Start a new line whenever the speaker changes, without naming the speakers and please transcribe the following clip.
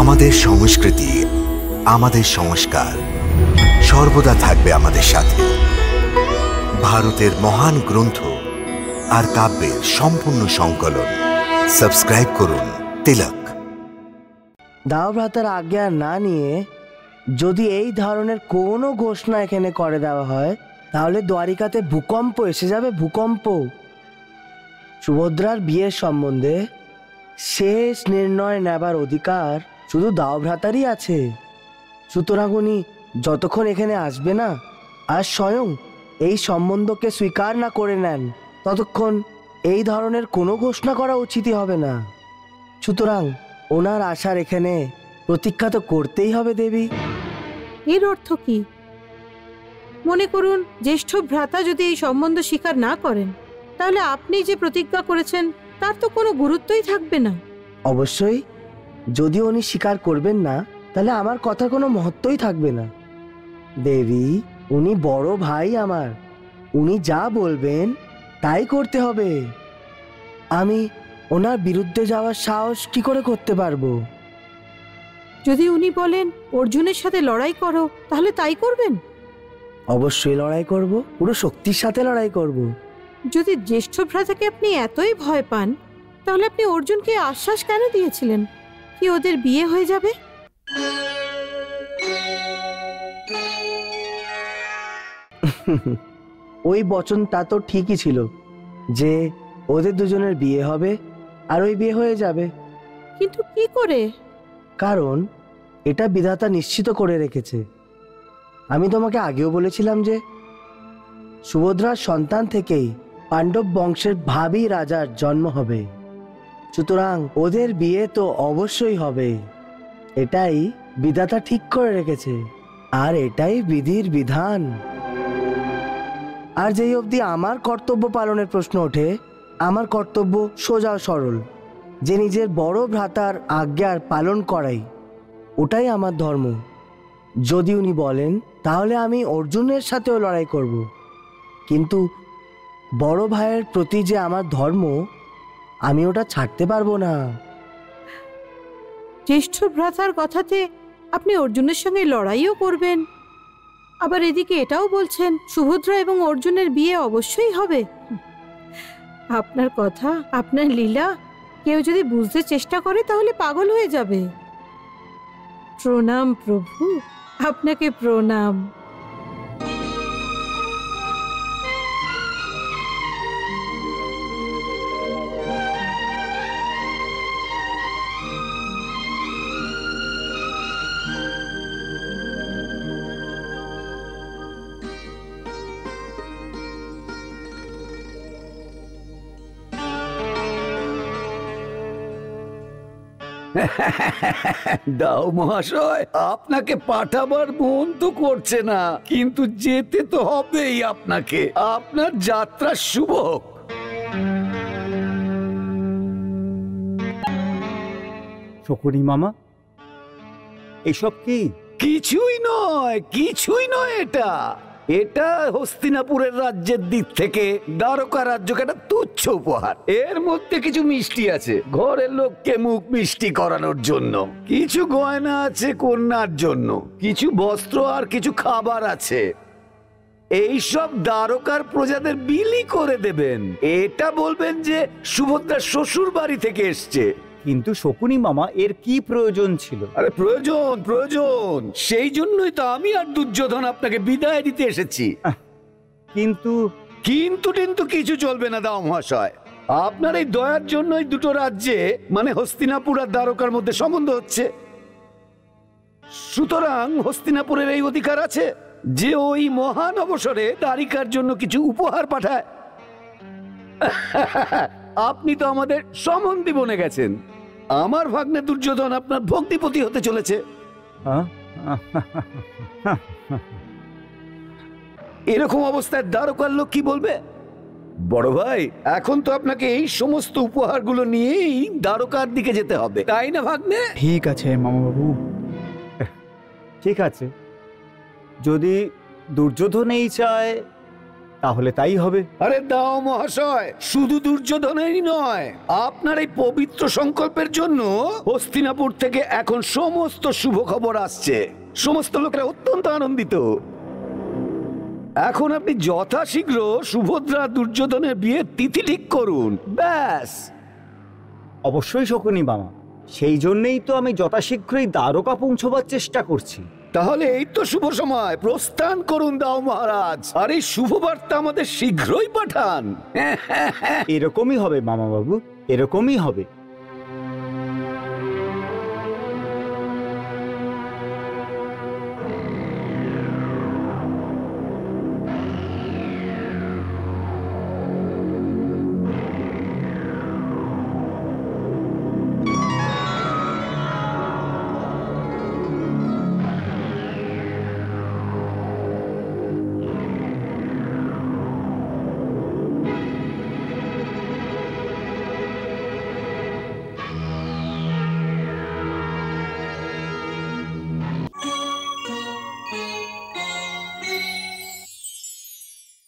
আমাদের সংস্কৃতি, আমাদের সংস্কার সর্বদা থাকবে আমাদের সাথে। ভারতের মহান গ্রন্থ আর কাব্যের সম্পূর্ণ সংকলন। সাবস্ক্রাইব করুন তিলক।
দাও ভ্রাতার আজ্ঞা না নিয়ে যদি এই ধরনের কোনো ঘোষণা এখানে করে দেওয়া হয় তাহলে দ্বারিকাতে ভূকম্প এসে যাবে, ভূকম্প। সুভদ্রার বিয়ের সম্বন্ধে শেষ নির্ণয় নেবার অধিকার শুধু দাও ভ্রাতারই আছে। সুতরাং উনি যতক্ষণ এখানে আসবে না আর স্বয়ং এই সম্বন্ধকে স্বীকার না করে নেন ততক্ষণ এই ধরনের কোনো ঘোষণা করা উচিতই হবে না। সুতরাং ওনার আসার এখানে প্রতীক্ষা তো করতেই হবে দেবী।
এর অর্থ কি? মনে করুন জ্যেষ্ঠ ভ্রাতা যদি এই সম্বন্ধ স্বীকার না করেন তাহলে আপনি যে প্রতিজ্ঞা করেছেন তার তো কোনো গুরুত্বই থাকবে না।
অবশ্যই, যদি উনি স্বীকার করবেন না তাহলে আমার কথা কোনো মহত্বই থাকবে না। দেবী, উনি বড় ভাই আমার, উনি যা বলবেন তাই করতে হবে। আমি ওনার বিরুদ্ধে যাওয়ার সাহস কি করে করতে পারবো?
যদি উনি বলেন অর্জুনের সাথে লড়াই করো তাহলে তাই করবেন?
অবশ্যই লড়াই করব, পুরো শক্তির সাথে লড়াই করব।
যদি জ্যেষ্ঠ ভ্রাতাকে আপনি এতই ভয় পান তাহলে আপনি অর্জুনকে আশ্বাস কেন দিয়েছিলেন কি ওদের বিয়ে হয়ে যাবে?
ওই বচনটা তো ঠিকই ছিল যে ওদের দুজনের বিয়ে হবে আর ওই বিয়ে হয়ে যাবে।
কিন্তু কি করে?
কারণ এটা বিধাতা নিশ্চিত করে রেখেছে। আমি তোমাকে আগেও বলেছিলাম যে সুভদ্রার সন্তান থেকেই পাণ্ডব বংশের ভাবী রাজার জন্ম হবে। সুতরাং ওদের বিয়ে তো অবশ্যই হবে, এটাই বিধাতা ঠিক করে রেখেছে আর এটাই বিধির বিধান। আর যেই অবধি আমার কর্তব্য পালনের প্রশ্ন ওঠে, আমার কর্তব্য সোজা সরল, যে নিজের বড় ভ্রাতার আজ্ঞার পালন করাই, ওটাই আমার ধর্ম। যদি উনি বলেন তাহলে আমি অর্জুনের সাথেও লড়াই করব, কিন্তু বড় ভাইয়ের প্রতি যে আমার ধর্ম আমি ওটা ছাড়তে পারবো না।
জ্যেষ্ঠ ভ্রাতার কথাতে আপনি অর্জুনের সঙ্গে লড়াইও করবেন, আবার এদিকে এটাও বলছেন সুভদ্রা এবং অর্জুনের বিয়ে অবশ্যই হবে। আপনার কথা, আপনার লীলা কেউ যদি বুঝতে চেষ্টা করে তাহলে পাগল হয়ে যাবে। প্রণাম প্রভু, আপনাকে প্রণাম।
দাও মহাশয়, আপনাকে পাঠাবার মন তো করছে না, কিন্তু যেতে তো হবেই আপনাকে। আপনার যাত্রা শুভ হোক।
শকুনি মামা, এসব কি?
কিছুই নয়, কিছুই নয়। এটা হস্তিনাপুরের রাজ্যের দিক থেকে দ্বারকা রাজ্যকে একটা তুচ্ছ উপহার। এর মধ্যে কিছু মিষ্টি আছে ঘরের লোককে মুখ মিষ্টি করানোর জন্য, কিছু গয়না আছে কন্যার জন্য, কিছু বস্ত্র আর কিছু খাবার আছে। এইসব দ্বারকার প্রজাদের বিলি করে দেবেন। এটা বলবেন যে সুভদ্রার শ্বশুর বাড়ি থেকে এসছে।
কিন্তু শকুনি মামা, এর কি প্রয়োজন ছিল?
আরে প্রয়োজন, সেই জন্যই তো আমি আর দুর্যোধন আপনাকে বিদায় দিতে এসেছি।
কিন্তু
কিছু চলবে না দাও মহাশয়। আপনার এই দয়ার জন্যই দুটো রাজ্যে মানে হস্তিনাপুর আর দ্বারকার মধ্যে সম্বন্ধ হচ্ছে। সুতরাং হস্তিনাপুরের এই অধিকার আছে যে ওই মহান অবসরে দ্বারিকার জন্য কিছু উপহার পাঠায়। আপনি তো আমাদের সম্বন্ধী বনে গেছেন। আমার ভাগ্নে দুর্যোধন আপনার ভগ্নিপতি হতে চলেছে। এরকম অবস্থায় দ্বারকার লোক কি বলবে? বড় ভাই, এখন তো আপনাকে এই সমস্ত উপহারগুলো নিয়েই দ্বারকার দিকে যেতে হবে, তাই না ভাগ্নে?
ঠিক আছে মামাবাবু, ঠিক আছে। যদি দুর্যোধন এই চায় তাহলে তাই হবে।
আরে দাও মহাশয়, শুধু দুর্যোধনেরই নয়, আপনার এই পবিত্র সংকল্পের জন্য হস্তিনাপুর থেকে এখন সমস্ত শুভ খবর আসছে। সমস্ত লোকেরা অত্যন্ত আনন্দিত। এখন আপনি যথাশীঘ্র সুভদ্রা দুর্যোধনের বিয়ের তিথি ঠিক করুন, ব্যাস।
অবশ্যই শকুনি মামা, সেই জন্যই তো আমি যথাশীঘ্রই দ্বারকা পৌঁছবার চেষ্টা করছি।
তাহলে এই তো শুভ সময়, প্রস্থান করুন দাও মহারাজ, আর এই শুভ বার্তা আমাদের শীঘ্রই পাঠান।
এরকমই হবে মামা বাবু, এরকমই হবে।